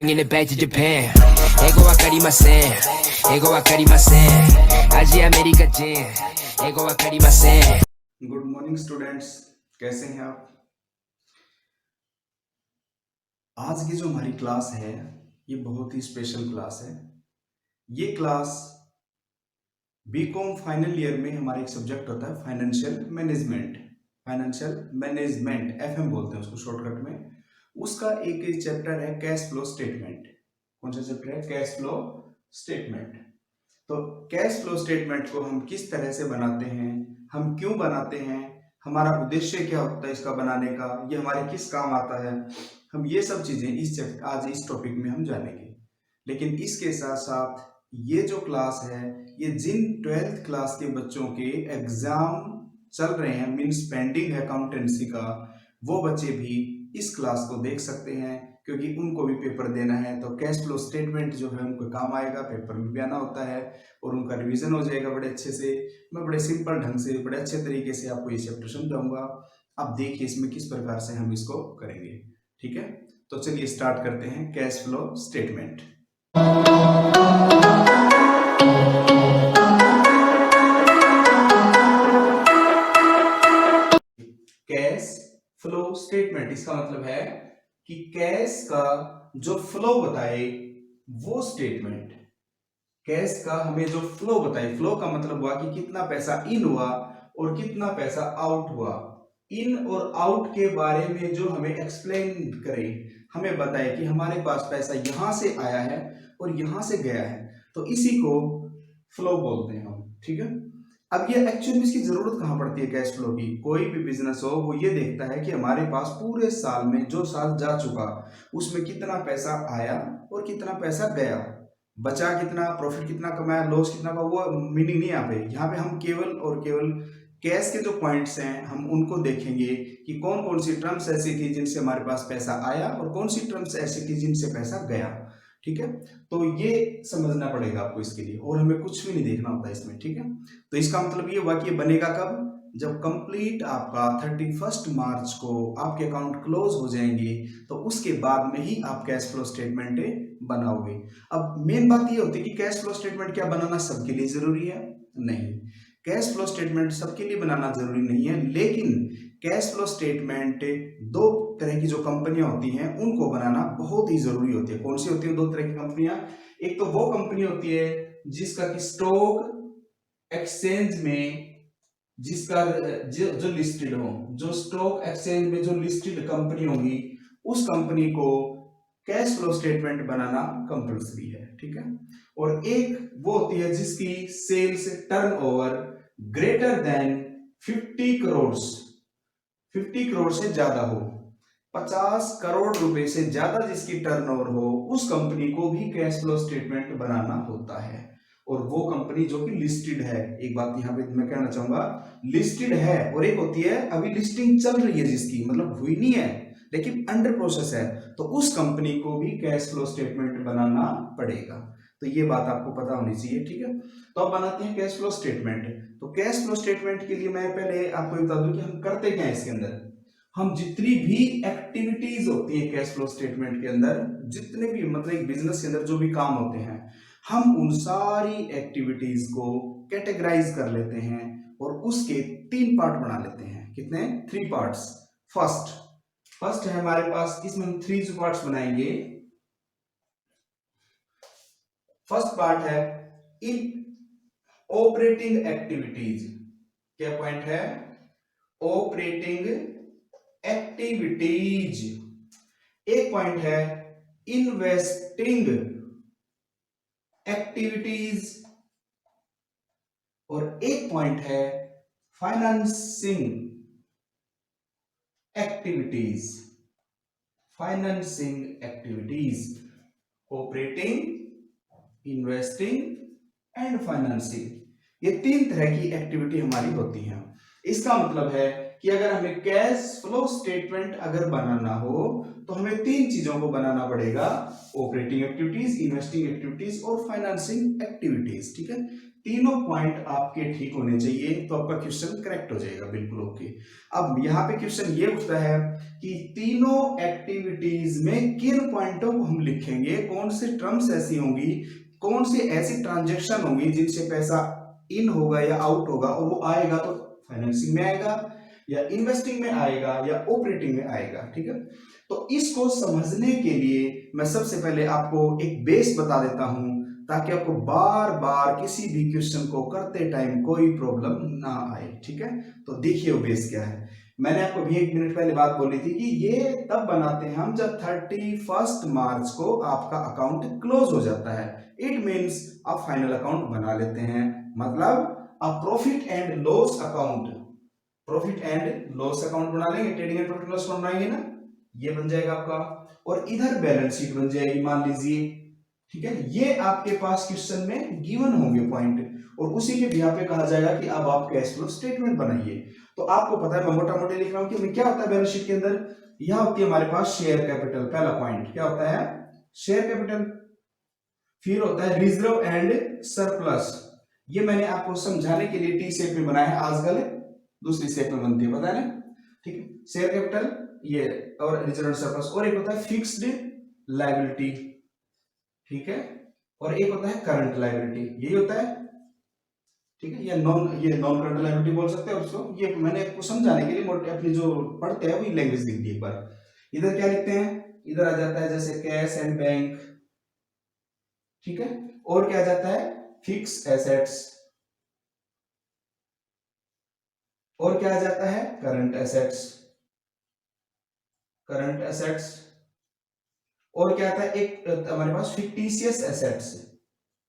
Bringing it back to Japan. Ego wakarimasen. Ego wakarimasen. Aji America Jin. Ego wakarimasen. Good morning students, कैसे हैं आप। आज की जो हमारी क्लास है ये बहुत ही स्पेशल क्लास है। ये क्लास बीकॉम फाइनल ईयर में हमारा एक सब्जेक्ट होता है financial management. Financial management FM बोलते हैं उसको शॉर्टकट में। उसका एक चैप्टर है कैश फ्लो स्टेटमेंट। कौन सा चैप्टर है? Cash flow statement. तो कैश फ्लो स्टेटमेंट को हम किस तरह से बनाते हैं, हम क्यों बनाते हैं, हमारा उद्देश्य क्या होता है इसका बनाने का, ये हमारे किस काम आता है, हम ये सब चीजें आज इस टॉपिक में हम जानेंगे। लेकिन इसके साथ साथ ये जो क्लास है ये जिन 12th क्लास के बच्चों के एग्जाम चल रहे हैं, मीन्स पेंडिंग है अकाउंटेंसी का, वो बच्चे भी इस क्लास को देख सकते हैं क्योंकि उनको भी पेपर देना है। तो कैश फ्लो स्टेटमेंट जो है उनको काम आएगा, पेपर में भी आना होता है और उनका रिवीजन हो जाएगा बड़े अच्छे से। मैं बड़े सिंपल ढंग से, बड़े अच्छे तरीके से आपको ये चैप्टर समझाऊंगा। अब देखिए इसमें किस प्रकार से हम इसको करेंगे। ठीक है, तो चलिए स्टार्ट करते हैं cash flow statement. Cash flow statement इसका मतलब है कि कैश का जो फ्लो बताए वो स्टेटमेंट। कैश का हमें जो फ्लो बताए, फ्लो का मतलब हुआ कि कितना पैसा इन हुआ और कितना पैसा आउट हुआ। इन और आउट के बारे में जो हमें एक्सप्लेन करे, हमें बताए कि हमारे पास पैसा यहां से आया है और यहां से गया है, तो इसी को फ्लो बोलते हैं हम। ठीक है, अब ये एक्चुअली इसकी जरूरत कहां पड़ती है कैश फ्लो की। कोई भी बिजनेस हो वो ये देखता है कि हमारे पास पूरे साल में जो साल जा चुका उसमें कितना पैसा आया और कितना पैसा गया, बचा कितना, प्रॉफिट कितना कमाया, लॉस कितना का, वो मीनिंग नहीं। यहाँ पे हम केवल और केवल कैश के जो पॉइंट्स हैं हम उनको देखेंगे कि कौन कौन सी टर्म्स ऐसी थी जिनसे हमारे पास पैसा आया और कौन सी टर्म्स ऐसी थी जिनसे पैसा गया। ठीक है, तो ये समझना पड़ेगा आपको इसके लिए, और हमें कुछ भी नहीं देखना होता इसमें। ठीक है, तो इसका मतलब ये हुआ कि ये बनेगा कब, जब कंप्लीट आपका 31 मार्च को आपके अकाउंट क्लोज हो जाएंगे, तो उसके बाद में ही आप कैश फ्लो स्टेटमेंट बनाओगे। अब मेन बात ये होती है कि कैश फ्लो स्टेटमेंट क्या बनाना सबके लिए जरूरी है? नहीं, कैश फ्लो स्टेटमेंट सबके लिए बनाना जरूरी नहीं है, लेकिन कैश फ्लो स्टेटमेंट दो तरह की जो कंपनियां होती हैं उनको बनाना बहुत ही जरूरी होती है। कौन सी होती है दो तरह की कंपनियां? एक तो वो कंपनी होती है जिसका कि स्टॉक एक्सचेंज में, जिसका जो लिस्टेड हो, जो स्टॉक एक्सचेंज में जो लिस्टेड कंपनी होगी उस कंपनी को कैश फ्लो स्टेटमेंट बनाना कंपल्सरी है। ठीक है, और एक वो होती है जिसकी sales turnover greater than 50 crore, 50 crore से ज्यादा हो, 50 करोड़ रुपए से ज्यादा जिसकी टर्नओवर हो, उस कंपनी को भी कैश फ्लो स्टेटमेंट बनाना होता है। और वो कंपनी जो कि लिस्टेड है, एक बात यहां पे मैं कहना चाहूंगा, लिस्टेड है, और एक होती है अभी लिस्टिंग चल रही है जिसकी मतलब हुई नहीं है लेकिन अंडर प्रोसेस है, तो उस कंपनी को भी कैश फ्लो स्टेटमेंट बनाना पड़ेगा। तो ये बात आपको पता होनी चाहिए। ठीक है, तो अब बनाते हैं कैश फ्लो स्टेटमेंट। तो कैश फ्लो स्टेटमेंट के लिए मैं पहले आपको बता दूं कि हम करते क्या है इसके अंदर। हम जितनी भी एक्टिविटीज होती है कैश फ्लो स्टेटमेंट के अंदर, जितने भी मतलब एक बिजनेस के अंदर जो भी काम होते हैं, हम उन सारी एक्टिविटीज को कैटेगराइज कर लेते हैं और उसके 3 पार्ट बना लेते हैं। कितने? 3 पार्ट्स। फर्स्ट है हमारे पास, इसमें हम 3 पार्ट्स बनाएंगे। फर्स्ट पार्ट है इन ऑपरेटिंग एक्टिविटीज। क्या पॉइंट है? Operating activities. एक पॉइंट है इन्वेस्टिंग एक्टिविटीज और एक पॉइंट है financing activities. Financing activities, operating, investing and financing, ये 3 तरह की एक्टिविटी हमारी होती हैं। इसका मतलब है कि अगर हमें कैश फ्लो स्टेटमेंट अगर बनाना हो तो हमें 3 चीजों को बनाना पड़ेगा, ऑपरेटिंग एक्टिविटीज, इन्वेस्टिंग एक्टिविटीज और फाइनेंसिंग एक्टिविटीज। ठीक है, तीनों पॉइंट आपके ठीक होने चाहिए तो आपका क्वेश्चन करेक्ट हो जाएगा, बिल्कुल ओके। अब यहाँ पे क्वेश्चन ये उठता है कि तीनों एक्टिविटीज में किन पॉइंटों को हम लिखेंगे, कौन सी टर्म्स ऐसी होंगी, कौन सी ऐसी ट्रांजेक्शन होंगी जिनसे पैसा इन होगा या आउट होगा, और वो आएगा तो फाइनेंसिंग में आएगा या इन्वेस्टिंग में आएगा या ऑपरेटिंग में आएगा, ठीक है। तो इसको समझने के लिए मैं सबसे पहले आपको एक बेस बता देता हूं ताकि आपको बार बार किसी भी क्वेश्चन को करते टाइम कोई प्रॉब्लम ना आए, ठीक है। तो देखिए वो बेस क्या है। मैंने आपको भी 1 मिनट पहले बात बोली थी कि ये तब बनाते हैं हम जब 31 मार्च को आपका अकाउंट क्लोज हो जाता है। इट मीन्स आप फाइनल अकाउंट बना लेते हैं, मतलब आप profit and loss account, profit and loss account बना लेंगे, ट्रेडिंग एंड प्रॉफिट लॉस बनाएंगे ना, ये बन जाएगा आपका, और इधर बैलेंस शीट बन जाएगी मान लीजिए, ठीक है। ये आपके पास क्वेश्चन में गिवन होंगे पॉइंट, और उसी के बिहाफ पे कहा जाएगा कि अब आप कैश फ्लो स्टेटमेंट बनाइए। तो आपको पता है मैं मोटा मोटी लिख रहा हूं कि क्या होता है बैलेंस शीट के अंदर, यह होती है हमारे पास शेयर कैपिटल, पहला पॉइंट क्या होता है शेयर कैपिटल, फिर होता है रिजर्व एंड सरप्लस, ये मैंने आपको समझाने के लिए टी शेप में बनाया है, आजकल दूसरी शेप में बनती है, पता है ना, ठीक है। शेयर कैपिटल ये, और रिजर्व एंड सरप्लस, और एक होता है फिक्स्ड लायबिलिटी, ठीक है, और एक होता है करंट लायबिलिटी, यही होता है, ठीक है। ये नॉन करंट लायबिलिटी बोल सकते हैं उसको, ये मैंने आपको समझाने के लिए अपनी जो पढ़ते हैं वही लैंग्वेज लिख दी एक बार। इधर क्या लिखते हैं, इधर आ जाता है जैसे कैश एंड बैंक, ठीक है, और क्या आ जाता है फिक्स एसेट्स, और क्या आ जाता है करंट एसेट्स, करंट एसेट्स, और क्या आता है एक हमारे पास फिक्टिशियस एसेट्स,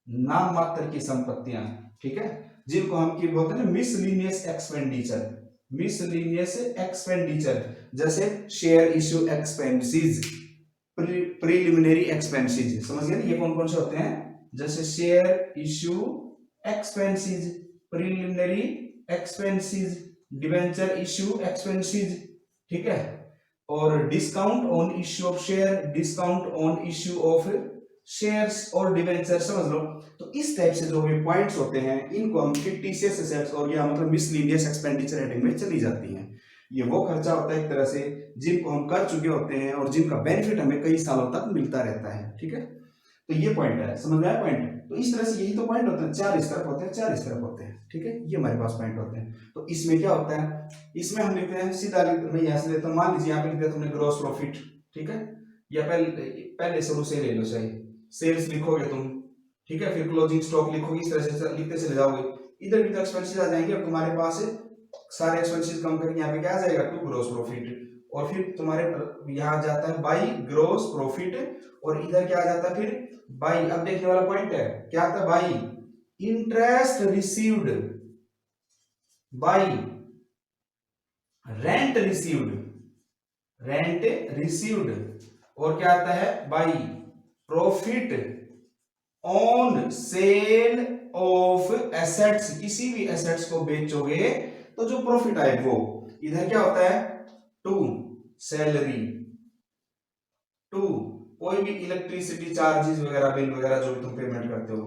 नाम मात्र की संपत्तियां, ठीक है, जिनको हम क्या बोलते हैं ना मिसलिनियस एक्सपेंडिचर, मिसलिनियस एक्सपेंडिचर, जैसे share issue expenses, preliminary expenses, समझ गए ना, ये कौन कौन से होते हैं, जैसे share issue expenses, preliminary expenses, debenture issue expenses, ठीक है, और discount on issue of share, discount on issue of shares और डिवेंचर, समझ लो। तो इस टाइप से जो भी पॉइंट्स होते हैं इनको हम फिक्टिशियस एसेट्स और या मतलब मिसलिनियस एक्सपेंडिचर हेडिंग में चली जाती हैं। ये वो खर्चा होता है एक तरह से जिनको हम कर चुके होते हैं और जिनका बेनिफिट हमें कई सालों तक मिलता रहता है, ठीक है। तो ये पॉइंट है, समझ में आया पॉइंट। तो इस तरह से यही तो पॉइंट होते हैं, 4 इस तरफ होते हैं, 4 इस तरफ होते हैं, ठीक है, ये हमारे पास पॉइंट होते हैं। तो इसमें क्या होता है, इसमें हम लिखते हैं सीधा, मैं यहाँ से लेता हूँ, मान लीजिए यहाँ पे लिखते हैं तुमने ग्रॉस प्रॉफिट, ठीक है, या पहले शुरू से ले लो, सही सेल्स लिखोगे तुम, ठीक है, फिर क्लोजिंग स्टॉक लिखोगे, इस तरह से लिखते चले जाओगे, इधर भी तो एक्सपेंसेस आ जाएंगे, अब तुम्हारे पास सारे एक्सपेंसेस कम करके यहाँ पे क्या आ जाएगा टू ग्रॉस प्रॉफिट, और फिर तुम्हारे यहाँ जाता है बाई ग्रॉस प्रॉफिट, और इधर क्या आ जाता है फिर बाई, अब देखने वाला पॉइंट है क्या आता है by interest received, by rent received, rent received, और क्या आता है by profit on sale of assets, किसी भी एसेट्स को बेचोगे तो जो प्रॉफिट आए वो, इधर क्या होता है टू सैलरी, टू कोई भी इलेक्ट्रिसिटी चार्जेस वगैरह बिल वगैरह जो भी तुम पेमेंट करते हो,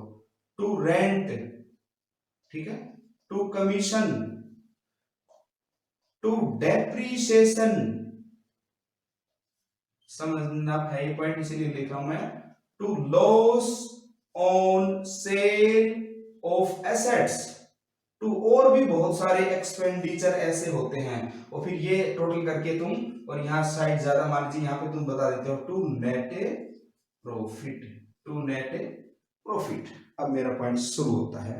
टू रेंट, ठीक है, टू कमीशन, टू डेप्रीशिएशन, समझना है ये पॉइंट इसीलिए लिख रहा हूं मैं, to loss on sale of assets, to और भी बहुत सारे एक्सपेंडिचर ऐसे होते हैं, और फिर ये टोटल करके तुम, और यहाँ साइड ज्यादा मान लीजिए यहाँ पे तुम बता देते हो to net profit, to net profit. अब मेरा पॉइंट शुरू होता है,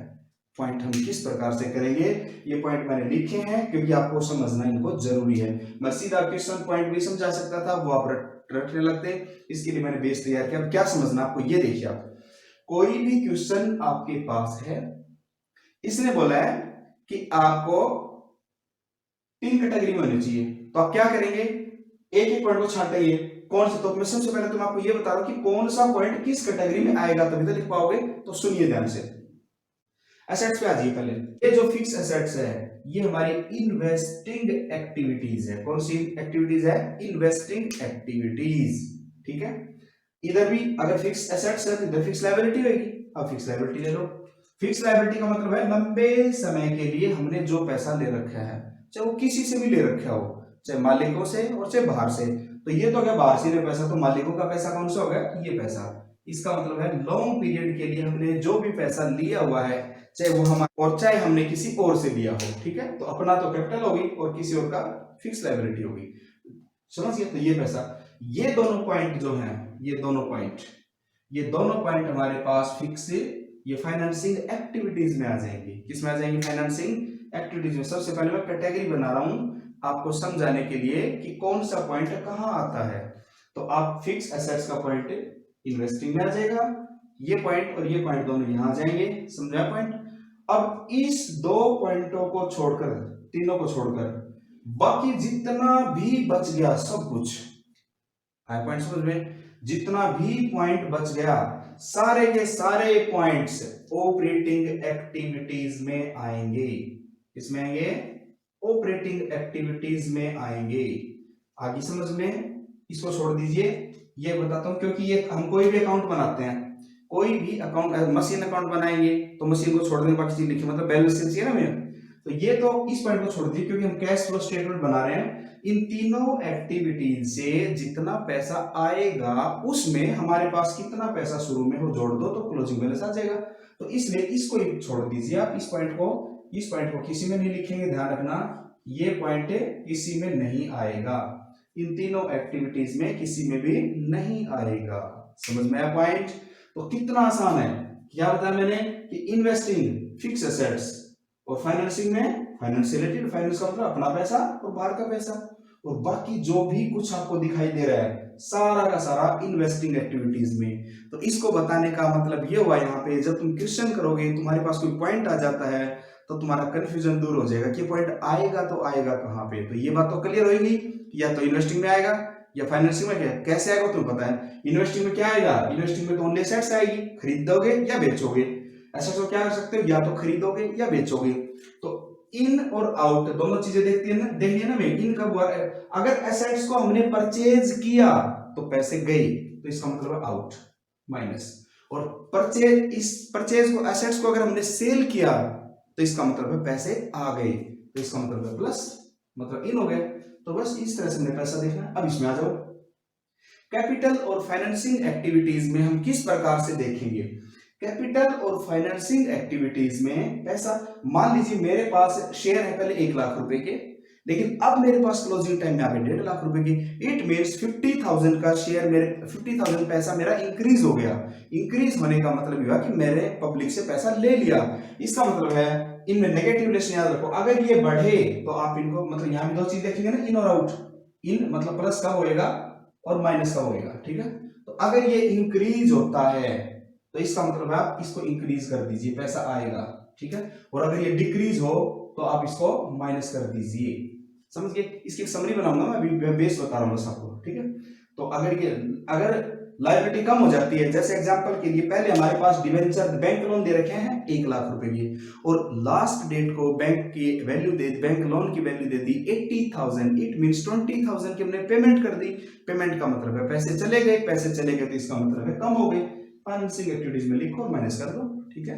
पॉइंट हम किस प्रकार से करेंगे, ये पॉइंट मैंने लिखे हैं क्योंकि आपको समझना इनको जरूरी है। मैं सीधा क्वेश्चन पॉइंट भी समझा सकता था, वो आप रटने लगते, इसके लिए मैंने बेस तैयार किया। अब क्या समझना आपको, ये देखिए, आप कोई भी क्वेश्चन आपके पास है, इसने बोला है कि आपको 3 कैटेगरी में होनी चाहिए, तो आप क्या करेंगे, एक एक पॉइंट को छांटेंगे, कौन से, तो मैं सबसे पहले तो मैं आपको ये बता रहा हूं कि कौन सा पॉइंट किस कैटेगरी में आएगा, तभी तो लिख पाओगे। तो सुनिए ध्यान से, एसेट्स पे आ जाइए पहले। ये जो फिक्स एसेट्स है ये हमारी इन्वेस्टिंग एक्टिविटीज है, कौन सी एक्टिविटीज है, इन्वेस्टिंग एक्टिविटीज, ठीक है। इधर भी अगर फिक्स एसेट्स है तो इधर फिक्स लायबिलिटी होगी, अब फिक्स लायबिलिटी ले लो, फिक्स लायबिलिटी का मतलब है लंबे समय के लिए हमने जो पैसा ले रखा है, चाहे वो किसी से भी ले रखा हो, चाहे मालिकों से और चाहे बाहर से। तो ये तो हो गया बाहर से ले पैसा, तो मालिकों का पैसा कौन सा हो गया, ये पैसा। इसका मतलब है लॉन्ग पीरियड के लिए हमने जो भी पैसा लिया हुआ है, चाहे वो हमारा और चाहे हमने किसी और से लिया हो, ठीक है। तो अपना तो कैपिटल होगी और किसी और का फिक्स लायबिलिटी होगी, समझ गए। तो ये पैसा, ये दोनों पॉइंट जो हैं, ये दोनों पॉइंट हमारे पास फिक्स, ये फाइनेंसिंग एक्टिविटीज में आ जाएंगे। किस में आ जाएंगे, फाइनेंसिंग एक्टिविटीज में। सबसे पहले मैं कैटेगरी बना रहा हूं आपको समझाने के लिए कि कौन सा पॉइंट कहां आता है। तो आप फिक्स एसेट्स का पॉइंट इन्वेस्टिंग में आ जाएगा, ये पॉइंट और ये पॉइंट दोनों यहां आ जाएंगे, समझा पॉइंट। अब इस दो पॉइंटों को छोड़कर, तीनों को छोड़कर बाकी जितना भी बच गया सब कुछ है, पॉइंट समझ में, जितना भी पॉइंट बच गया सारे के सारे पॉइंट्स ऑपरेटिंग एक्टिविटीज में आएंगे। किसमें आएंगे, ऑपरेटिंग एक्टिविटीज में आएंगे। आगे समझ में, इसको छोड़ दीजिए, ये बताता हूं, क्योंकि ये हम कोई भी अकाउंट बनाते हैं, कोई भी अकाउंट, मशीन अकाउंट बनाएंगे तो मशीन को छोड़ देंगे, बाकी चीज लिखी, मतलब बैलेंस शीट चाहिए ना हमें। तो ये तो इस पॉइंट को छोड़ दीजिए, क्योंकि हम कैश फ्लो स्टेटमेंट बना रहे हैं। इन तीनों एक्टिविटीज से जितना पैसा आएगा उसमें हमारे पास कितना पैसा शुरू में हो जोड़ दो तो क्लोजिंग बैलेंस आ जाएगा। तो इसलिए इसको छोड़ दीजिए आप, इस पॉइंट को किसी में नहीं लिखेंगे, ध्यान रखना, ये पॉइंट किसी में नहीं आएगा, इन तीनों एक्टिविटीज में किसी में भी नहीं आएगा। समझ में आया पॉइंट। तो कितना आसान है, क्या बताया मैंने कि इन्वेस्टिंग फिक्स एसेट्स और फाइनेंसिंग में फाइनेंस रिलेटेड, फाइनेंस का मतलब अपना पैसा और बाहर का पैसा, और बाकी जो भी कुछ आपको दिखाई दे रहा है सारा का सारा इन्वेस्टिंग एक्टिविटीज में। तो इसको बताने का मतलब ये हुआ, यहाँ पे जब तुम क्वेश्चन करोगे तुम्हारे पास कोई पॉइंट आ जाता है तो तुम्हारा कंफ्यूजन दूर हो जाएगा कि पॉइंट आएगा तो आएगा कहाँ पे। तो ये बात तो क्लियर होगी, या तो इन्वेस्टिंग में आएगा या फाइनेंसिंग में। क्या कैसे आएगा तुम्हें पता है, इन्वेस्टिंग में क्या आएगा, इन्वेस्टिंग में तो ओनली एसेट्स आएगी, खरीदोगे या बेचोगे। एसेट्स को क्या कर सकते हो, या तो खरीदोगे या बेचोगे। तो इन और आउट दोनों चीजें देखती है ना, देखिए ना, मैं इन कब हुआ, अगर एसेट्स को हमने परचेज किया तो पैसे गए, तो इसका मतलब है आउट माइनस। और परचेज को, एसेट्स को अगर हमने सेल किया तो इसका मतलब है पैसे आ गए, तो इसका मतलब है प्लस, मतलब इन हो गए। तो बस इस तरह से हमने पैसा देखना है। अब इसमें आ जाओ, कैपिटल और फाइनेंसिंग एक्टिविटीज में हम किस प्रकार से देखेंगे। कैपिटल और फाइनेंसिंग एक्टिविटीज में पैसा, मान लीजिए मेरे पास शेयर है पहले 1 लाख रुपए के, लेकिन अब मेरे पास क्लोजिंग टाइम में आ गए 1.5 लाख रुपए के। इट मींस 50,000 का शेयर, मेरे 50,000 पैसा मेरा इंक्रीज हो गया। इंक्रीज होने का मतलब हुआ कि मैंने पब्लिक से पैसा ले लिया। इसका मतलब है इनमें नेगेटिव रिलेशन याद रखो, अगर ये बढ़े तो आप इनको, मतलब यहां भी दो चीज देखेंगे ना, इन और आउट। इन मतलब प्लस कब होएगा और माइनस कब होएगा, ठीक है। तो अगर ये इंक्रीज होता है तो इसका मतलब है आप इसको इंक्रीज कर दीजिए, पैसा आएगा, ठीक है। और अगर ये डिक्रीज हो तो आप इसको माइनस कर दीजिए, समझ गए। इसकी एक समरी बनाऊंगा मैं, अभी बेस बता रहा हूँ बस आपको, ठीक है। तो अगर लायबिलिटी कम हो जाती है, जैसे एग्जांपल के लिए पहले हमारे पास डिवेंचर बैंक लोन दे रखे हैं 1 लाख रुपए की, और लास्ट डेट को बैंक की वैल्यू बैंक लोन की value they the 80,000, it means 20,000 की हमने पेमेंट कर दी। पेमेंट का मतलब है पैसे चले गए, तो इसका मतलब है कम हो गए। फाइनेंसिंग एक्टिविटीज में लिखो और माइनस कर दो, ठीक है।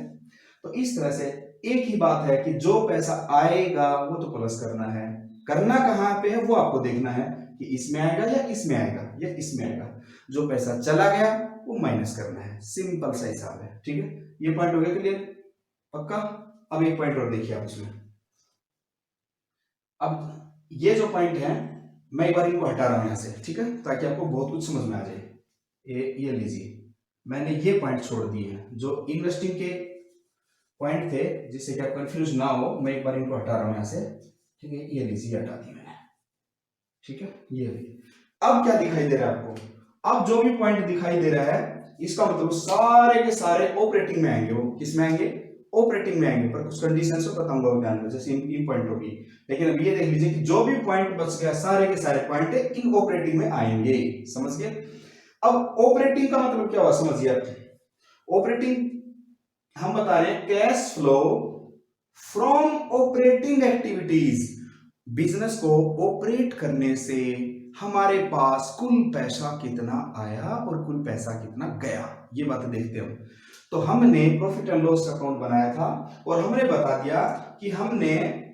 तो इस तरह से एक ही बात है कि जो पैसा आएगा वो तो प्लस करना है, करना कहां पे है वो आपको देखना है कि इसमें आएगा या इसमें आएगा या इसमें आएगा। जो पैसा चला गया वो माइनस करना है, सिंपल सा हिसाब है, ठीक है। ये पॉइंट हो गया क्लियर, पक्का। अब एक पॉइंट और देखिए आप इसमें। अब ये जो पॉइंट है मैं एक बार इनको हटा रहा हूं यहां से, ठीक है, ताकि आपको बहुत कुछ समझ में आ जाए। ये लीजिए, मैंने ये पॉइंट छोड़ दिए हैं जो इन्वेस्टिंग के पॉइंट थे, जिससे कि आप कंफ्यूज ना हो। मैं एक बार इनको हटा रहा हूं यहां से, ठीक है। ये लीजिए, हटा दी मैंने, ठीक है। ये अब क्या दिखाई दे रहा है आपको, अब जो भी पॉइंट दिखाई दे रहा है इसका मतलब सारे के सारे ऑपरेटिंग में आएंगे। वो किस में आएंगे, ऑपरेटिंग में आएंगे, पर कुछ कंडीशंस को बताऊंगा ध्यान में, जैसे इन पॉइंटों की। लेकिन अब ये देख लीजिए कि जो भी पॉइंट बच गया सारे के सारे पॉइंट इन ऑपरेटिंग में आएंगे, समझ गए। अब ऑपरेटिंग का मतलब क्या हुआ समझिए आप। ऑपरेटिंग हम बता रहे हैं cash flow from operating activities, business को ऑपरेट करने से हमारे पास कुल पैसा कितना आया और कुल पैसा कितना गया, ये बात देखते हो। तो हमने प्रॉफिट एंड लॉस अकाउंट बनाया था और हमने बता दिया कि हमने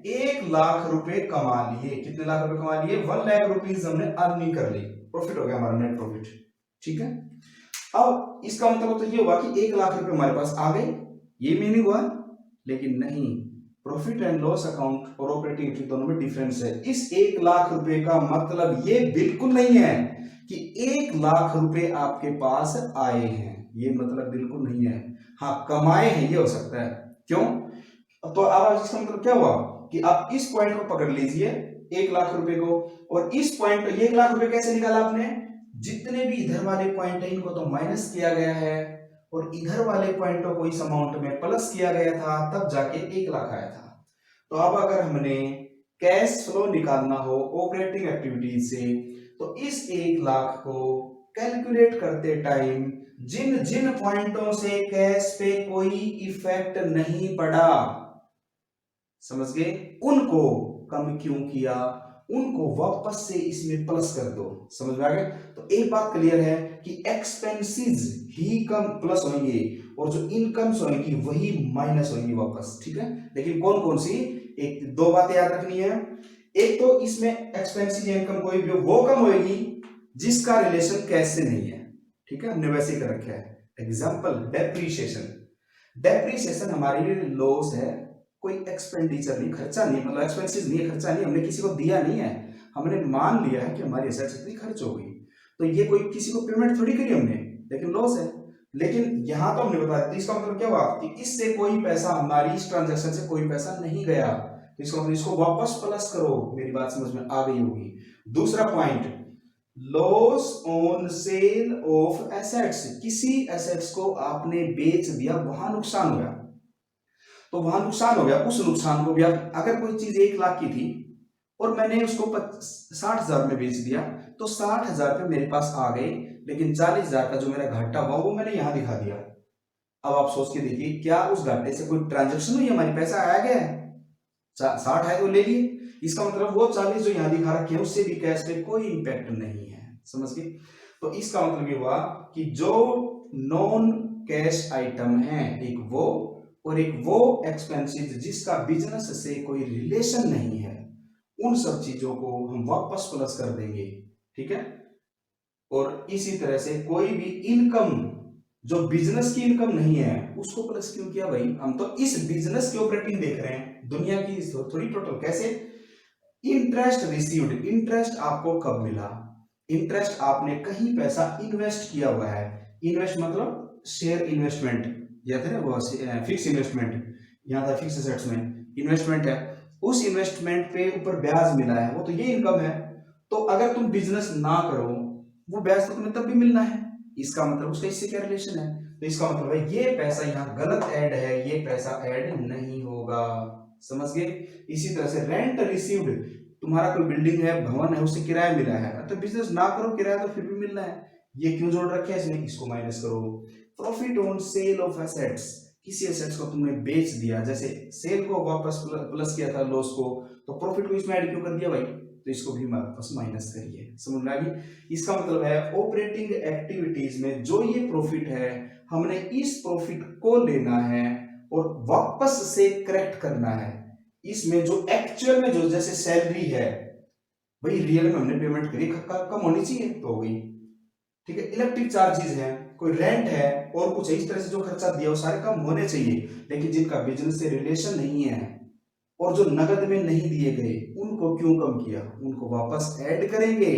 1,00,000 रुपए कमा लिए। कितने लाख रुपए कमा लिए? 1,00,000 रुपीज हमने अर्निंग कर ली। प्रॉफिट हो गया हमारा नेट प्रॉफिट। ठीक है, अब इसका मतलब तो ये हुआ कि 1,00,000 रुपए हमारे पास आ गए, ये मीनिंग हुआ। लेकिन नहीं, प्रॉफिट एंड लॉस अकाउंट और ऑपरेटिंग एक्टिविटी दोनों में डिफरेंस है। इस 1,00,000 रुपए का मतलब ये बिल्कुल नहीं है कि 1,00,000 रुपए आपके पास आए हैं, ये मतलब बिल्कुल नहीं है। हाँ, कमाए हैं ये हो सकता है। क्यों? तो अब इसका मतलब क्या हुआ कि आप इस पॉइंट को पकड़ लीजिए 1,00,000 रुपए को, और इस पॉइंट को 1,00,000 रुपए कैसे निकाला आपने? जितने भी इधर वाले पॉइंट है इनको तो माइनस किया गया है और इधर वाले पॉइंटों को इस अमाउंट में प्लस किया गया था, तब जाके 1,00,000 आया था। तो अब अगर हमने कैश फ्लो निकालना हो ऑपरेटिंग एक्टिविटीज से, तो इस 1,00,000 को कैलकुलेट करते टाइम जिन जिन पॉइंटों से कैश पे कोई इफेक्ट नहीं पड़ा, समझ गए, उनको कम क्यों किया, उनको वापस से इसमें प्लस कर दो। समझ में आ गया? तो एक बात क्लियर है कि एक्सपेंसेस ही कम प्लस होंगे और जो इनकम्स होंगी वही माइनस होंगी वापस। ठीक है, लेकिन कौन कौन सी? एक दो बातें याद रखनी है। एक तो इसमें एक्सपेंसेस या इनकम कोई भी वो कम होगी जिसका रिलेशन कैश से नहीं है। ठीक है, हमने वैसे ही कर रखा है। Example, depreciation. डेप्रीशिएशन हमारे लिए लॉस है, कोई एक्सपेंडिचर नहीं, खर्चा नहीं, मतलब एक्सपेंसेस नहीं है, खर्चा नहीं, हमने किसी को दिया नहीं है, हमने मान लिया है कि हमारी एसेट्स इतनी खर्च हो गई, तो ये कोई किसी को पेमेंट थोड़ी करी हमने, लेकिन लॉस है। लेकिन यहां तो हमने बताया, तो इसका मतलब क्या हुआ कि इससे कोई पैसा, हमारी इस ट्रांजैक्शन से कोई पैसा नहीं गया, तो इसका मतलब इसको वापस प्लस करो। मेरी बात समझ में आ गई होगी। दूसरा point, loss on sale of assets. किसी एसेट्स को आपने बेच दिया, वहां नुकसान हो गया, तो वहां नुकसान हो गया, उस नुकसान को भी आप, अगर कोई चीज 1,00,000 की थी और मैंने उसको 60,000 में बेच दिया, तो 60,000 पे मेरे पास आ गए, लेकिन 40,000 का जो मेरा घाटा हुआ वो मैंने यहां दिखा दिया। अब आप सोच के देखिए, क्या उस घाटे से कोई ट्रांजेक्शन हुई? हमारी पैसा आया गया है, 60 है तो ले लिए, इसका मतलब वो 40 जो यहां दिखा रखे हैं उससे भी कैश पे कोई इंपैक्ट नहीं है। समझ गए? तो इसका मतलब ये हुआ कि जो नॉन कैश आइटम है, एक वो और एक वो एक्सपेंसेस जिसका बिजनेस से कोई रिलेशन नहीं है, उन सब चीजों को हम वापस प्लस कर देंगे। ठीक है, और इसी तरह से कोई भी इनकम जो बिजनेस की इनकम नहीं है उसको प्लस क्यों किया भाई? हम तो इस बिजनेस की ऑपरेटिंग देख रहे हैं, दुनिया की थोड़ी टोटल। कैसे? इंटरेस्ट रिसीव्ड, इंटरेस्ट आपको कब मिला? इंटरेस्ट आपने कहीं पैसा इन्वेस्ट किया हुआ है, इन्वेस्ट मतलब शेयर इन्वेस्टमेंट, या था ना वो फिक्स इन्वेस्टमेंट, यहाँ था फिक्स एसेट्स में इन्वेस्टमेंट है, उस इन्वेस्टमेंट पे ऊपर ब्याज मिला है, वो तो ये इनकम है। तो अगर तुम बिजनेस ना करो, वो ब्याज तो तुम्हें तब भी मिलना है, इसका मतलब उसका इससे क्या रिलेशन है? तो इसका मतलब है ये पैसा यहाँ गलत ऐड है, ये पैसा ऐड नहीं होगा। समझ गए? इसी तरह से रेंट रिसीव्ड, तुम्हारा कोई बिल्डिंग है, भवन है, उससे किराया मिला है, तो बिजनेस ना करो, किराया तो फिर भी मिलना है, ये क्यों जोड़ रखे है इसमें? इसको माइनस करो। Profit on sale of assets, किसी एसेट्स को तुमने बेच दिया, जैसे सेल को वापस प्लस किया था लॉस को, तो प्रॉफिट को इसमें ऐड क्यों कर दिया भाई? तो इसको भी वापस माइनस करिए। समझ में आ गई? इसका मतलब है ऑपरेटिंग एक्टिविटीज में जो ये प्रॉफिट है, हमने इस प्रॉफिट को लेना है और वापस से करेक्ट करना है। इसमें जो एक्चुअल में जो जैसे सैलरी है भाई, रियल में हमने पेमेंट करी, कम होनी चाहिए तो हो गई। ठीक है, इलेक्ट्रिक चार्जेस है, कोई रेंट है और कुछ इस तरह से जो खर्चा दिया वो सारे कम होने चाहिए, लेकिन जिनका बिजनेस से रिलेशन नहीं है और जो नगद में नहीं दिए गए उनको क्यों कम किया? उनको वापस ऐड करेंगे।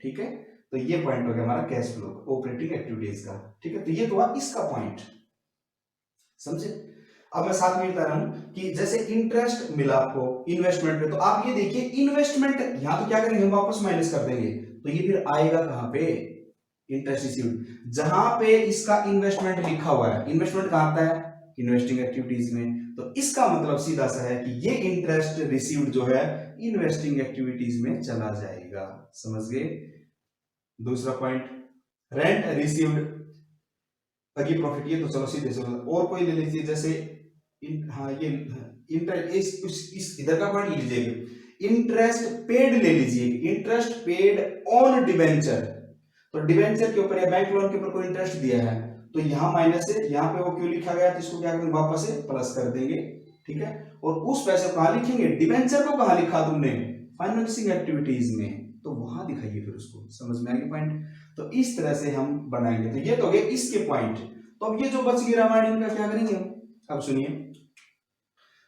ठीक है, तो ये पॉइंट हो गया हमारा कैश फ्लो ऑपरेटिंग एक्टिविटीज का। ठीक है, तो ये तो हुआ इसका पॉइंट, समझे? अब मैं साथ में बता रहा हूं कि जैसे इंटरेस्ट मिला आपको इन्वेस्टमेंट पे, तो आप ये देखिए इन्वेस्टमेंट यहां तो क्या करेंगे, हम वापस माइनस कर देंगे, तो ये फिर आएगा कहां पे? इंटरेस्ट रिसीव्ड, जहां पे इसका इन्वेस्टमेंट लिखा हुआ है। इन्वेस्टमेंट कहां आता है? इन्वेस्टिंग एक्टिविटीज में। तो इसका मतलब सीधा सा है कि ये इंटरेस्ट रिसीव्ड जो है इन्वेस्टिंग एक्टिविटीज में चला जाएगा। समझ गए? दूसरा पॉइंट, रेंट रिसीव्ड, अगी प्रॉफिट, ये तो चलो सीधे से, और कोई ले लीजिए, जैसे हाँ ये इस इधर का पॉइंट लीजिए, इंटरेस्ट पेड ले लीजिए, इंटरेस्ट पेड ऑन डिबेंचर। तो डिबेंचर के ऊपर या बैंक लोन के ऊपर कोई इंटरेस्ट दिया है, तो यहाँ माइनस है, यहाँ पे वो क्यों लिखा गया, तो इसको क्या करेंगे, वापस से प्लस कर देंगे, ठीक है। और उस पैसे को कहाँ लिखेंगे, डिबेंचर को कहाँ लिखा तुमने, फाइनेंसिंग एक्टिविटीज में, तो वहां दिखाइए फिर उसको। समझ में आ गया पॉइंट। तो इस तरह से हम बनाएंगे। तो ये तो हो गए इसके पॉइंट। तो अब ये जो बच गई रामायण, इनका क्या करेंगे हम, अब सुनिए।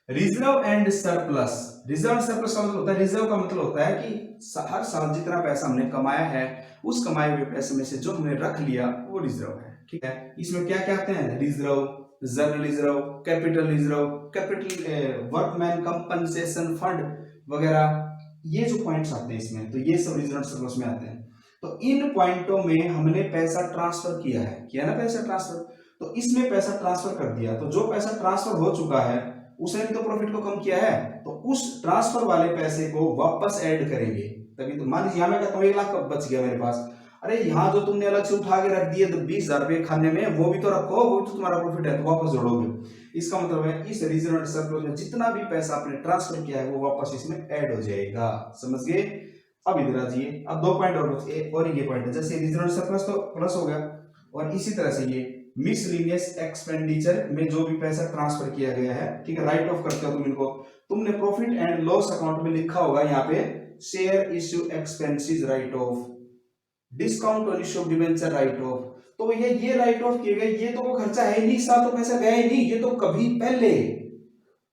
Reserve and surplus. Reserve surplus का मतलब होता है, रिजर्व का मतलब होता है कि हर साल जितना पैसा हमने कमाया है, उस कमाए हुए पैसे में से जो हमने रख लिया वो रिजर्व है, ठीक है। इसमें क्या क्या आते हैं, reserve, general reserve, capital reserve, capital workman compensation fund वगैरह, ये जो पॉइंट्स आते हैं इसमें, तो ये सब रिजर्व सरप्लस में आते हैं। तो इन पॉइंटों में हमने पैसा ट्रांसफर किया ना पैसा ट्रांसफर, तो इसमें पैसा ट्रांसफर कर दिया, तो जो पैसा ट्रांसफर हो चुका है उसने भी तो प्रॉफिट को कम किया है, तो उस ट्रांसफर वाले पैसे को वापस ऐड करेंगे। तभी तो मान लीजिए यहाँ मैं कहता हूँ 1 लाख बच गया मेरे पास, अरे यहाँ जो तुमने अलग से उठा के रख दिए तो 20,000 रुपए खाने में, वो भी तो रखो, वो भी तो तुम्हारा प्रॉफिट है, तो वापस जोड़ोगे। इसका मतलब है इस रिजर्व एंड सरप्लस में जितना भी पैसा आपने ट्रांसफर किया है वो वापस इसमें ऐड हो जाएगा। समझ गए। अब इधर आ जाइए, अब 2 पॉइंट और ये पॉइंट है, जैसे रिजर्व एंड सरप्लस तो प्लस हो गया, और इसी तरह से ये मिसलिनियस एक्सपेंडिचर में जो भी पैसा ट्रांसफर किया गया है, ठीक है, राइट ऑफ करते हो तुम इनको। तुमने प्रॉफिट एंड लॉस अकाउंट में लिखा होगा यहाँ पे share issue expenses right of, discount on issue debenture right of, तो भैया ये राइट ऑफ किए गए, ये तो वो खर्चा है नहीं, साथ तो पैसा गया ही नहीं, ये तो कभी पहले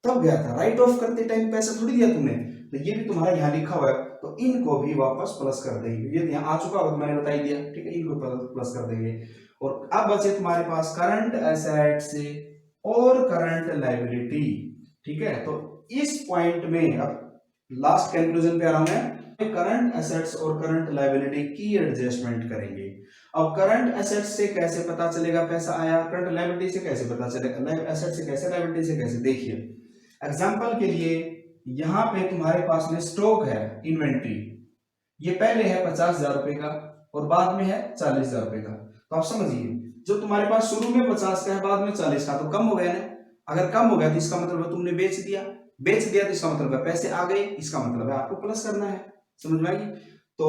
तब गया था, राइट ऑफ करते टाइम पैसा थोड़ी दिया तुमने, तो ये भी तुम्हारा यहाँ लिखा हुआ है, तो इनको भी वापस प्लस कर देंगे। ये यहाँ आ चुका होगा, मैंने बता ही दिया, ठीक है, इनको प्लस कर देंगे। और अब बचे तुम्हारे पास करंट एसेट्स और करंट लायबिलिटी, ठीक है। तो इस पॉइंट में अब लास्ट कंक्लूजन पे आ रहा हूं मैं, करंट एसेट्स और करंट लायबिलिटी की एडजस्टमेंट करेंगे। अब करंट एसेट्स से कैसे पता चलेगा पैसा आया, करंट लायबिलिटी से कैसे पता चलेगा, एसेट से कैसे, लायबिलिटी से कैसे। देखिए एग्जांपल के लिए यहां पे तुम्हारे पास में स्टॉक है, इन्वेंट्री, ये पहले है 50,000 रुपए का और बाद में है 40,000 रुपए का। तो आप समझिए, जो तुम्हारे पास शुरू में 50 का है, बाद में 40 का, तो कम हो गया ना। अगर कम हो गया तो इसका मतलब है तुमने बेच दिया तो इसका मतलब है पैसे आ गए, इसका मतलब है आपको प्लस करना है। समझ में आएगी, तो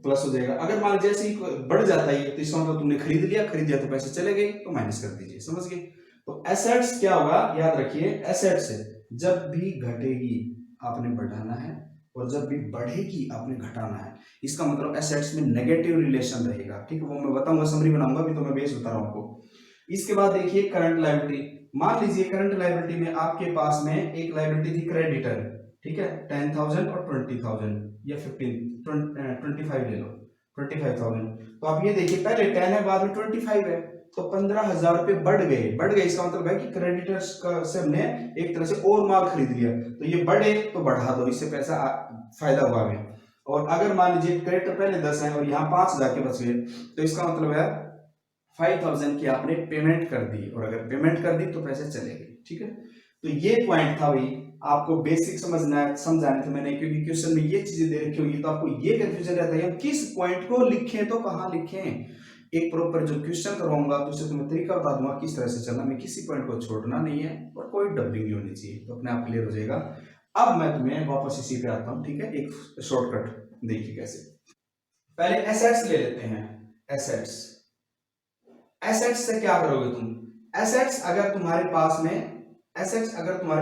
प्लस हो जाएगा। अगर मान जैसे ही बढ़ जाता है तो इसका मतलब तुमने खरीद लिया तो पैसे चले गए, तो माइनस कर दीजिए। समझ गए। तो एसेट्स क्या होगा, याद रखिए, एसेट्स जब भी घटेगी आपने बढ़ाना है, और जब भी बढ़ेगी आपने घटाना है। इसका मतलब एसेट्स में नेगेटिव रिलेशन रहेगा, ठीक है, वो मैं बताऊंगा, समरी बनाऊंगा, अभी तो मैं बेस बता रहा हूं आपको। इसके बाद देखिए करंट लायबिलिटी। मान लीजिए करंट लायबिलिटी में आपके पास में एक लायबिलिटी थी क्रेडिटर, ठीक है, 10,000 और 20,000 या 25 ले लो, 25,000। तो आप ये देखिए पहले 10 है, बाद में 25 है, तो 15,000 रुपए बढ़ गए। इसका मतलब है कि क्रेडिटर्स का से हमने एक तरह से और माल खरीद लिया, तो ये बढ़े तो बढ़ा दो, इससे पैसा फायदा हुआ हमें। और अगर मान लीजिए क्रेडिटर पहले 10 है और यहाँ 5,000 के बच गए, तो इसका मतलब है 5,000 की आपने पेमेंट कर दी, और अगर पेमेंट कर दी तो पैसे चले गए, ठीक है। तो ये पॉइंट था भाई, आपको बेसिक समझाने थे मैंने, क्योंकि क्वेश्चन में ये चीजें दे रखी होगी तो आपको ये कंफ्यूजन रहता है किस पॉइंट को लिखें तो कहाँ लिखें। एक प्रॉपर जो क्वेश्चन करवाऊंगा तो उससे तुम्हें तरीका बता दूंगा किस तरह से चलना, मैं किसी पॉइंट को छोड़ना नहीं है और कोई डबलिंग नहीं होनी चाहिए, तो अपने आप क्लियर हो जाएगा। अब मैं तुम्हें वापस इसी पे आता हूँ, ठीक है, एक शॉर्टकट देखिए कैसे। पहले एसेट्स ले लेते हैं। एसेट्स से क्या करोगे तुम, एसेट्स अगर तुम्हारे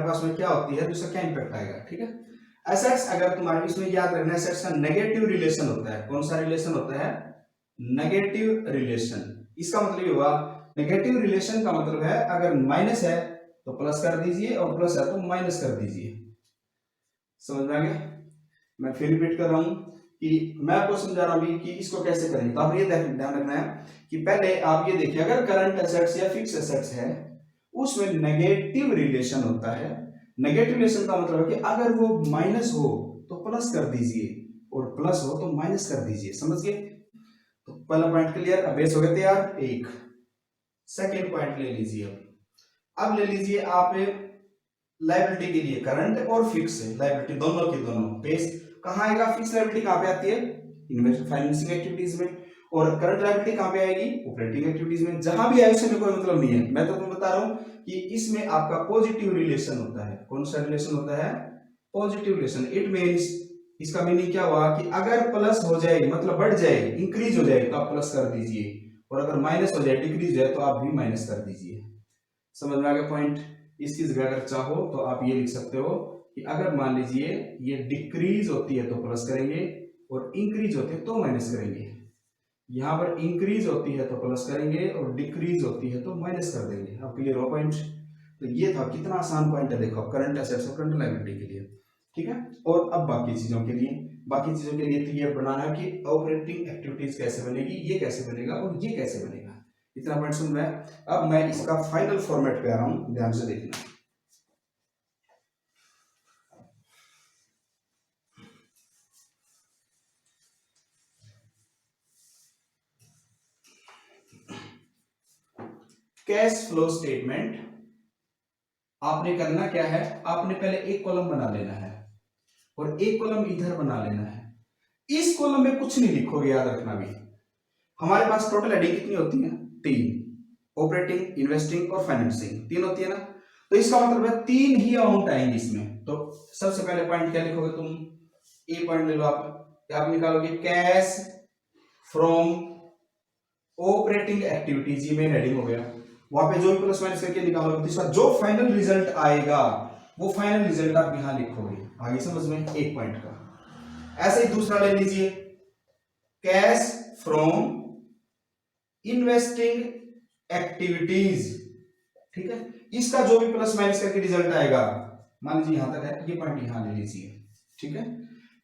पास में क्या होती है तो उसका क्या इंपैक्ट आएगा, ठीक है। एसेट्स अगर तुम्हारे इसमें याद रखना, एसेट्स का नेगेटिव रिलेशन होता है। कौन सा रिलेशन होता है, नेगेटिव रिलेशन। इसका मतलब ये हुआ, नेगेटिव रिलेशन का मतलब है अगर माइनस है तो प्लस कर दीजिए और प्लस है तो माइनस कर दीजिए। समझ में आ गया। मैं फिर रिपीट कर रहा हूं कि मैं आपको समझा रहा हूं कि इसको कैसे करेंगे। तो आप ये ध्यान रखना है कि पहले आप ये देखिए, अगर करंट एसेट्स या फिक्स एसेट्स है उसमें नेगेटिव रिलेशन होता है। नेगेटिव रिलेशन का मतलब है कि अगर वो माइनस हो तो प्लस कर दीजिए और प्लस हो तो माइनस कर दीजिए। समझ गए। तो पहला पॉइंट क्लियर, अब बेस हो गया तैयार। एक सेकेंड पॉइंट ले लीजिए। अब ले लीजिए आप लायबिलिटी के लिए करंट और फिक्स लायबिलिटी दोनों के दोनों। बेस कहां आएगा, फिक्स लायबिलिटी कहां पे आती है, इन्वेस्टमेंट फाइनेंसिंग एक्टिविटीज में, और करंट लायबिलिटी कहां पे आएगी, ऑपरेटिंग एक्टिविटीज में। जहां भी आए उसमें कोई मतलब नहीं है, मैं तो तुम्हें बता रहा हूं कि इसमें आपका पॉजिटिव रिलेशन होता है। कौन सा रिलेशन होता है, पॉजिटिव रिलेशन। इट मींस, इसका मीनिंग क्या हुआ कि अगर प्लस हो जाए मतलब बढ़ जाए, इंक्रीज हो जाए तो आप प्लस कर दीजिए, और अगर माइनस हो जाए, डिक्रीज है, तो आप भी माइनस कर दीजिए। समझ में आ गया पॉइंट। इसकी जगह अगर चाहो तो आप ये लिख सकते हो कि अगर मान लीजिए ये डिक्रीज होती है तो प्लस करेंगे और इंक्रीज होती है तो माइनस करेंगे। यहां पर इंक्रीज होती है तो प्लस करेंगे और डिक्रीज होती है तो माइनस कर देंगे। अब क्लियर हो पॉइंट। तो ये था, कितना आसान पॉइंट है, देखो करंट एसेट्स और करंट लायबिलिटी के लिए, ठीक है। और अब बाकी चीजों के लिए तो ये बनाना है कि ऑपरेटिंग एक्टिविटीज कैसे बनेगी, ये कैसे बनेगा और ये कैसे बनेगा। इतना पॉइंट समझ में। अब मैं इसका फाइनल फॉर्मेट पे आ रहा हूं, ध्यान से देखना। कैश फ्लो स्टेटमेंट आपने करना क्या है, आपने पहले एक कॉलम बना लेना है और एक कॉलम इधर बना लेना है। इस कॉलम में कुछ नहीं लिखोगे, याद रखना भी। हमारे पास टोटल हेडिंग कितनी होती है, 3, ऑपरेटिंग, इन्वेस्टिंग और फाइनेंसिंग, 3 होती है ना। तो इसका मतलब है 3 ही अमाउंट आएंगे इसमें। तो सबसे पहले पॉइंट क्या लिखोगे तुम, ए पॉइंट ले लो आप निकालोगे कैश फ्रॉम ऑपरेटिंग एक्टिविटीज, ये मेन हेडिंग हो गया। वहां पे जो भी प्लस माइनस करके निकालोगे, इसका जो फाइनल रिजल्ट आएगा वो फाइनल रिजल्ट आप यहां लिखोगे। आगे समझ में, एक पॉइंट का। ऐसे ही दूसरा ले लीजिए, कैश फ्रॉम इन्वेस्टिंग एक्टिविटीज, ठीक है। इसका जो भी प्लस माइनस करके रिजल्ट आएगा, मान लीजिए यहां तक है, ये पॉइंट यहां ले लीजिए, ठीक है।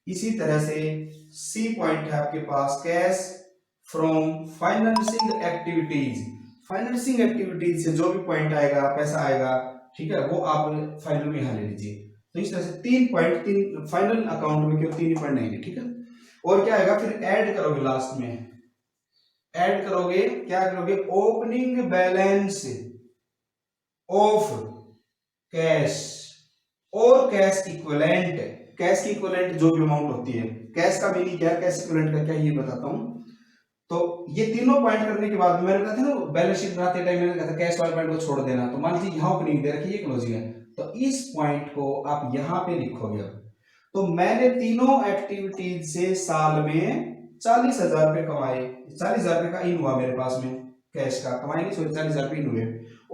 इसी तरह से सी पॉइंट है आपके पास, cash from financing activities. Financing activities से जो भी पॉइंट आएगा, पैसा आएगा, ठीक है, वो आप फाइनल में यहां ले लीजिए। तो इस तरह से 3 पॉइंट, 3 फाइनल अकाउंट में केवल 3 ही पॉइंट आएंगे, ठीक है। और क्या आएगा, फिर ऐड करोगे, लास्ट में ऐड करोगे, क्या करोगे, ओपनिंग बैलेंस ऑफ कैश और कैश इक्विवेलेंट। कैश की इक्विवेलेंट जो भी अमाउंट होती है, कैश का मीनिंग क्या है, कैश इक्विवेलेंट का क्या, ये बताता हूं। तो ये तीनों पॉइंट करने के बाद मैंने कहा था ना, बैलेंस शीट बनाते टाइम मैंने कहा था कैश वाले पॉइंट को छोड़ देना। तो मान लीजिए यहां ओपनिंग दे रखी है, ये क्लोजिंग है, तो इस पॉइंट को आप यहां पे लिखोगे। तो मैंने तीनों एक्टिविटीज से साल में 40,000 रुपए कमाए, 40,000 रुपए का इन हुआ मेरे पास में, कैश का कमाएंगे, 40,000 रुपए इन हुए।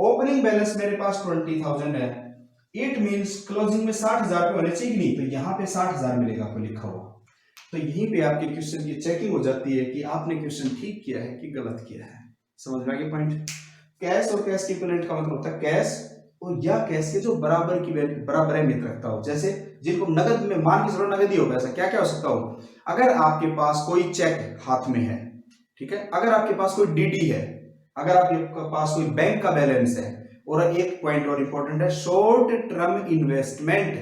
ओपनिंग बैलेंस मेरे पास 20,000 है, इट मींस क्लोजिंग में 60,000 रुपए होने चाहिए नहीं, तो यहाँ पे 60,000 मिलेगा आपको लिखा हुआ। तो यहीं पे आपके क्वेश्चन की चेकिंग हो जाती है कि आपने क्वेश्चन ठीक किया है कि गलत किया है। समझ में आ गया पॉइंट। कैश और कैश की इक्विवेलेंट का मतलब होता है कैश और या कैश के जो बराबर की बराबर अहमियत रखता हो। जैसे जिनको नगद में, मान के चलो नगद ही हो, पैसा क्या क्या हो सकता हो, अगर आपके पास कोई चेक हाथ में है, ठीक है, अगर आपके पास कोई डीडी है, अगर आपके पास कोई बैंक का बैलेंस है, और एक पॉइंट और इंपॉर्टेंट है, short term investment.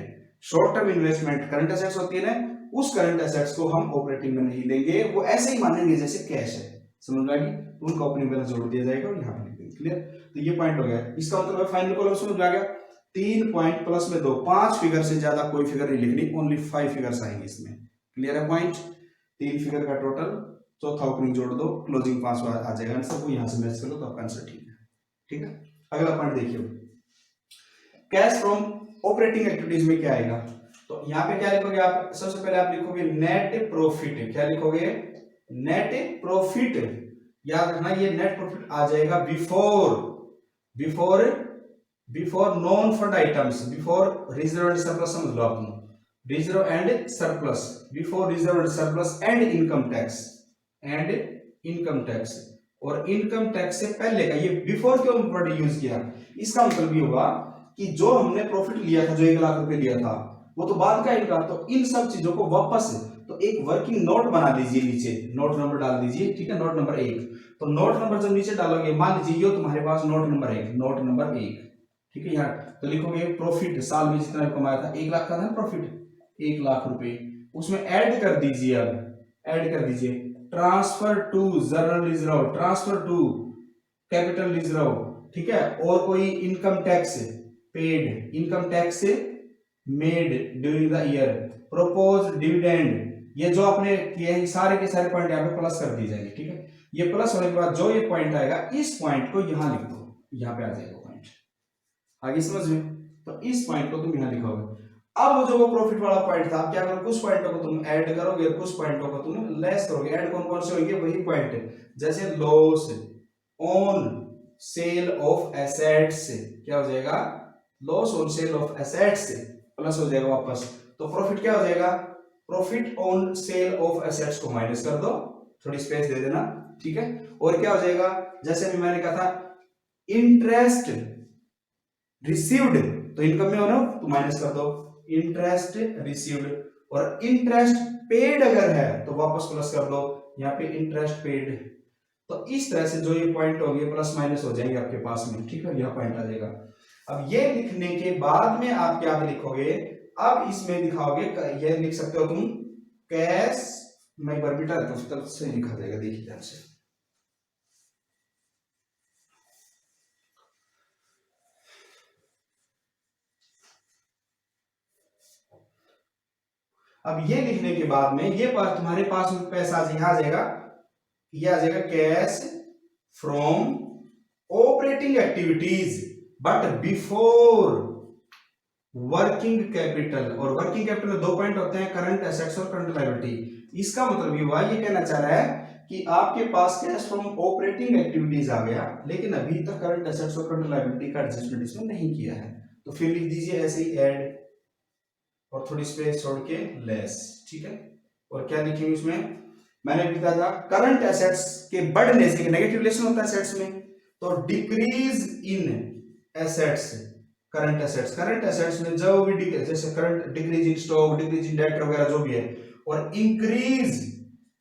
Short term investment current assets होती है ना, उस करंट एसेट्स को हम ऑपरेटिंग में नहीं लेंगे, वो ऐसे ही मानेंगे जैसे कैश है। समझ में आ गई, उनका ओपनिंग बैलेंस जोड़ दिया जाएगा और यहाँ पे लिख देंगे। क्लियर। तो ये पॉइंट हो गया। इसका मतलब फाइनल कॉलम समझ में आ गया, 3 पॉइंट प्लस में 2, 5 फिगर से ज्यादा कोई फिगर नहीं लिखनी, ओनली 5 फिगर्स आएंगे इसमें। क्लियर है पॉइंट। 3 फिगर का टोटल, चौथा ओपनिंग जोड़ दो, क्लोजिंग 5 बार आ जाएगा आंसर, को यहाँ से मैच कर लो तो आपका आंसर ठीक है। ठीक है, अगला पॉइंट देखिए, कैश फ्रॉम ऑपरेटिंग एक्टिविटीज में क्या आएगा। तो यहाँ पे क्या लिखोगे आप, सबसे पहले आप लिखोगे नेट प्रॉफिट। क्या लिखोगे, नेट प्रॉफिट। याद रखना ये नेट प्रॉफिट आ जाएगा before non fund items, before reserve and surplus, समझ लो आप, reserve and surplus, before reserve and surplus and income tax, और इनकम टैक्स से पहले का। ये बिफोर क्यों वर्ड यूज किया, इसका मतलब ये होगा कि जो हमने प्रॉफिट लिया था, जो 1 लाख रुपए लिया था, वो तो बाद का इनकम, तो इन सब चीजों को वापस, तो एक वर्किंग नोट बना लीजिए, नीचे नोट नंबर डाल दीजिए, ठीक है, नोट नंबर 1। तो नोट नंबर जब नीचे डालोगे, मान लीजिए ये तुम्हारे पास नोट नंबर 1, ठीक है, यहाँ तो लिखोगे प्रॉफिट, साल में जितना कमाया था, 1 लाख का था प्रॉफिट, 1 लाख रुपए, उसमें ऐड कर दीजिए। अब ऐड कर दीजिए transfer to general reserve, transfer to capital reserve, ठीक है, और कोई income tax paid, income tax made during the year, propose dividend, ये जो आपने किए हैं सारे के सारे पॉइंट यहाँ पे प्लस कर दी जाएंगे। ठीक है, ये प्लस होने के बाद जो ये पॉइंट आएगा, इस पॉइंट को यहां लिख दो, यहाँ पे आ जाएगा पॉइंट। आगे समझ में, तो इस पॉइंट को तुम यहां लिखोगे। अब जो वो प्रॉफिट वाला पॉइंट था, आप क्या करोगे, कुछ पॉइंटों को तुम ऐड करोगे, कुछ पॉइंटों को तुम लेस करोगे। ऐड कौन कौन से होंगे, वही पॉइंट जैसे loss, on sale of assets, क्या हो जाएगा, loss on sale of assets plus हो जाएगा वापस, तो प्रॉफिट क्या हो जाएगा, profit on sale of assets को माइनस कर दो, थोड़ी स्पेस दे देना, ठीक है। और क्या हो जाएगा, जैसे अभी मैंने कहा था इंटरेस्ट रिसीव्ड, तो इनकम में हो ना तो माइनस कर दो इंटरेस्ट रिसीव्ड, और इंटरेस्ट पेड अगर है तो वापस प्लस कर दो, यहाँ पे इंटरेस्ट पेड। तो इस तरह से जो ये पॉइंट होंगे प्लस माइनस हो जाएंगे आपके पास में, ठीक है, यह पॉइंट आ जाएगा। अब ये लिखने के बाद में आप क्या लिखोगे, अब इसमें लिखाओगे, ये लिख सकते हो तुम कैश, मैं एक बार बिटा देता हूं तब से लिखा जाएगा, देखिए ध्यान से। अब ये लिखने के बाद में ये पास तुम्हारे पास में पैसा आ जाएगा, ये आ जाएगा cash from operating activities but before working capital, और वर्किंग कैपिटल दो पॉइंट होते हैं, करंट एसेट्स और करंट लायबिलिटी। इसका मतलब ये हुआ, ये कहना चाह रहा है कि आपके पास कैश फ्रॉम ऑपरेटिंग एक्टिविटीज आ गया, लेकिन अभी तक करंट एसेट्स और करंट लायबिलिटी का एडजस्टमेंट इसमें नहीं किया है, तो फिर लिख दीजिए ऐसे ही ऐड और थोड़ी स्पेस छोड़ के लेस, ठीक है। और क्या लिखेंगे इसमें, मैंने लिखा था करंट एसेट्स के बढ़ने से, नेगेटिव रिलेशन होता है एसेट्स में, तो decrease in assets, current assets, current assets में जो भी जैसे current decrease in stock, decrease in debt वगैरह जो भी है, और इंक्रीज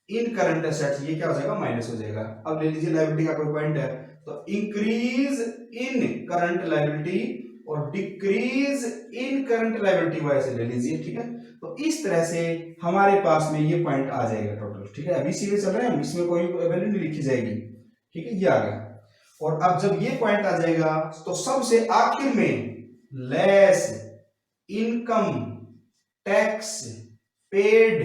इन करंट एसेट्स, ये क्या हो जाएगा, माइनस हो जाएगा। अब ले लीजिए लायबिलिटी का कोई पॉइंट है, तो इंक्रीज इन करंट लायबिलिटी और डिक्रीज इन करंट लायबिलिटी वैसे ले लीजिए, ठीक है। तो इस तरह से हमारे पास में ये पॉइंट आ जाएगा टोटल, ठीक है। अभी सीधे चल रहे हैं, इसमें कोई वैल्यू नहीं लिखी जाएगी, ठीक है, ये आ गया। और अब जब ये पॉइंट आ जाएगा तो सबसे आखिर में less income tax paid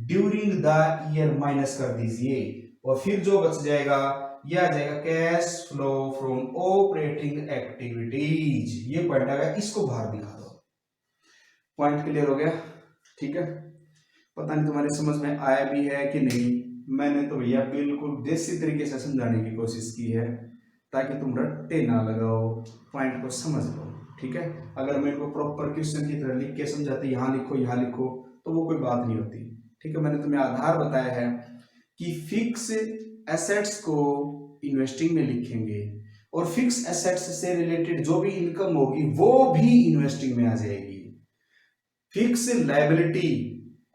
during the year minus कर दीजिए, और फिर जो बच जाएगा यह आ जाएगा cash flow from operating activities, ये पॉइंट आ गया, इसको बाहर दिखा दो। पॉइंट क्लियर हो गया, ठीक है। पता नहीं तुम्हारी समझ में आया भी है कि नहीं, मैंने तो भैया बिल्कुल देसी तरीके से समझाने की कोशिश की है ताकि तुम रट्टे ना लगाओ, पॉइंट को समझ लो, ठीक है। अगर मैं इनको प्रॉपर क्वेश्चन की तरह लिख के समझाते, यहाँ लिखो तो वो कोई बात नहीं होती, ठीक है। मैंने तुम्हें आधार बताया है कि फिक्स एसेट्स को इन्वेस्टिंग में लिखेंगे, और फिक्स एसेट्स से रिलेटेड जो भी इनकम होगी वो भी इन्वेस्टिंग में आ जाएगी। फिक्स लायबिलिटी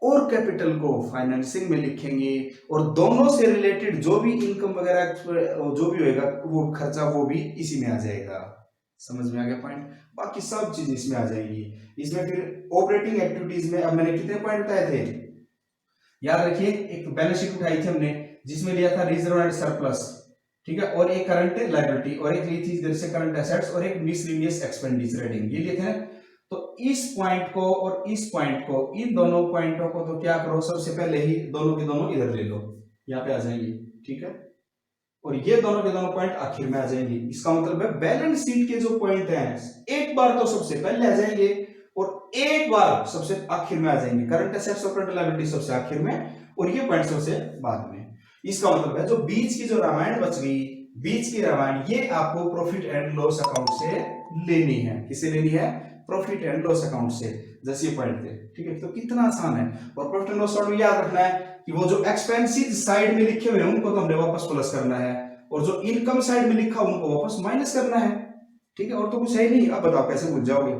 और कैपिटल को फाइनेंसिंग में लिखेंगे, और दोनों से रिलेटेड जो भी इनकम वगैरह जो भी होएगा वो खर्चा वो भी इसी में आ जाएगा। समझ में आ गया पॉइंट, बाकी सब चीज इसमें आ जाएगी। इसमें फिर ऑपरेटिंग एक्टिविटीज में अब मैंने कितने पॉइंट बताए थे, याद रखिए, एक बैलेंस शीट उठाई थी हमने जिसमें लिया था रिजर्व एंड सरप्लस, ठीक है, और एक करंट लायबिलिटी, और एक ली थी इधर से करंट एसेट्स, और एक मिसलेनियस एक्सपेंडिचर हेडिंग, ये लिए थे। तो इस पॉइंट को और इस पॉइंट को, इन दोनों पॉइंटों को तो क्या करो, सबसे पहले ही दोनों के दोनों इधर ले लो, यहाँ पे आ जाएंगे, ठीक है, और ये दोनों के दोनों पॉइंट आखिर में आ जाएंगे। इसका मतलब है बैलेंस शीट के जो पॉइंट हैं एक बार तो सबसे पहले आ जाएंगे और एक बार सबसे आखिर में आ जाएंगे, करंट एसेट्स और करंट लायबिलिटी सबसे आखिर में और ये पॉइंट सबसे बाद में। इसका मतलब है जो बीच की जो रामायण बच गई, बीच की रामायण, ये आपको प्रॉफिट एंड लॉस अकाउंट से लेनी है। किसे लेनी है, प्रॉफिट एंड लॉस अकाउंट से, जैसे ये पॉइंट थे, ठीक है। तो कितना आसान है, और प्रॉफिट एंड लॉस अकाउंट में याद रखना है कि वो जो एक्सपेंसेस साइड में लिखे हुए हैं उनको तो हमने वापस प्लस करना है, और जो इनकम साइड में लिखा उनको वापस माइनस करना है, ठीक है। और तो कुछ है नहीं, अब बताओ कैसे भूल जाओगे,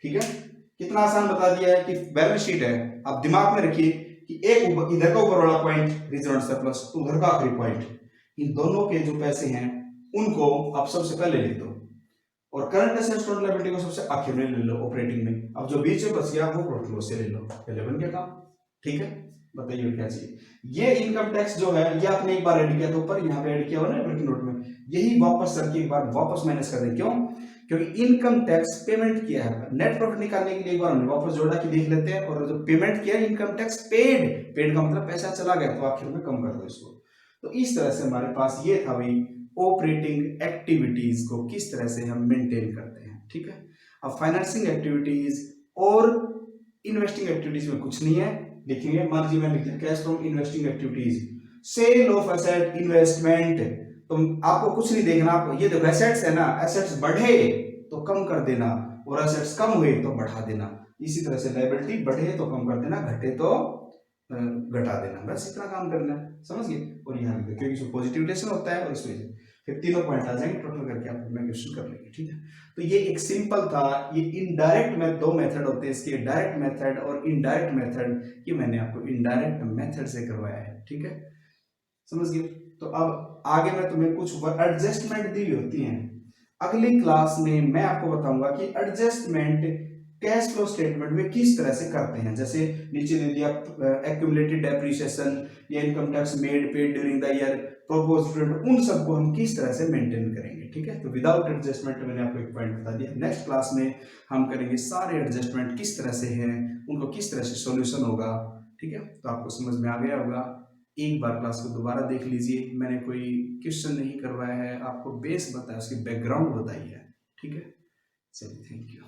ठीक है। कितना आसान बता दिया है कि बैलेंस शीट है, आप दिमाग में रखिए कि एक इधर का ऊपर वाला पॉइंट रिजर्व सरप्लस, तो उधर का आखिरी पॉइंट, इन दोनों के जो पैसे हैं उनको आप सबसे पहले लिख दो, और करंट एसेट्स करंट लायबिलिटी को सबसे आखिर में ले लो ऑपरेटिंग में। अब जो बीच में बच गया वो प्रॉफिट लॉस से ले लो, पहले बन गया काम, ठीक है। बताइए क्या चाहिए। ये इनकम टैक्स जो है ये आपने एक बार ऐड किया था ऊपर, यहाँ पे ऐड किया हुआ ना वर्किंग नोट में, यही वापस सर की एक बार वापस माइनस कर दें। क्यों? क्योंकि इनकम टैक्स पेमेंट किया है, नेट प्रॉफिट निकालने के लिए एक बार हमने वापस जोड़ा कि देख लेते हैं, और जो पेमेंट किया इनकम टैक्स पेड, पेड का मतलब पैसा चला गया तो आखिर में कम कर दो इसको। तो इस तरह से हमारे पास ये था भाई ऑपरेटिंग एक्टिविटीज को किस तरह से हम मेंटेन करते हैं, ठीक है। अब फाइनेंसिंग एक्टिविटीज और इन्वेस्टिंग एक्टिविटीज में कुछ नहीं है, लिखेंगे। मान लीजिए मैंने लिखा cash from investing activities, sale of asset investment, तो आपको कुछ नहीं देखना, आप ये देखो एसेट्स है ना, एसेट्स बढ़े तो कम कर देना और एसेट्स कम हुए तो बढ़ा देना। इसी तरह से लायबिलिटी बढ़े तो कम कर देना, घटे तो घटा देना, बस इतना काम करना है, समझ गए। और यहाँ भी क्योंकि इसमें पॉजिटिव रिलेशन होता है और इसमें फिर तीनों पॉइंट आ जाएंगे, टोटल करके आप अपना क्वेश्चन कर लेंगे, ठीक है। तो ये एक सिंपल था, ये इनडायरेक्ट में दो मेथड होते हैं इसके, डायरेक्ट मेथड और इनडायरेक्ट मेथड। ये मैंने आपको इनडायरेक्ट मेथड से करवाया है, ठीक है, समझ गए। तो अब आगे मैं तुम्हें कुछ एडजस्टमेंट दी होती हैं, अगली क्लास में मैं आपको बताऊंगा कि एडजस्टमेंट कैश फ्लो स्टेटमेंट में किस तरह से करते हैं। जैसे नीचे दे दिया एक्यूमुलेटेड डेप्रिसिएशन या income tax made paid during the year, proposed return, उन सबको हम किस तरह से मेंटेन करेंगे, ठीक है। तो विदाउट एडजस्टमेंट मैंने आपको एक पॉइंट बता दिया। नेक्स्ट क्लास में हम करेंगे सारे एडजस्टमेंट किस तरह से हैं, उनको किस तरह से सॉल्यूशन होगा, ठीक है। तो आपको समझ में आ गया होगा। एक बार क्लास को दोबारा देख लीजिए, मैंने कोई क्वेश्चन नहीं करवाया है, आपको बेस बताया, उसकी बैकग्राउंड बताई है, ठीक है। चलिए, थैंक यू।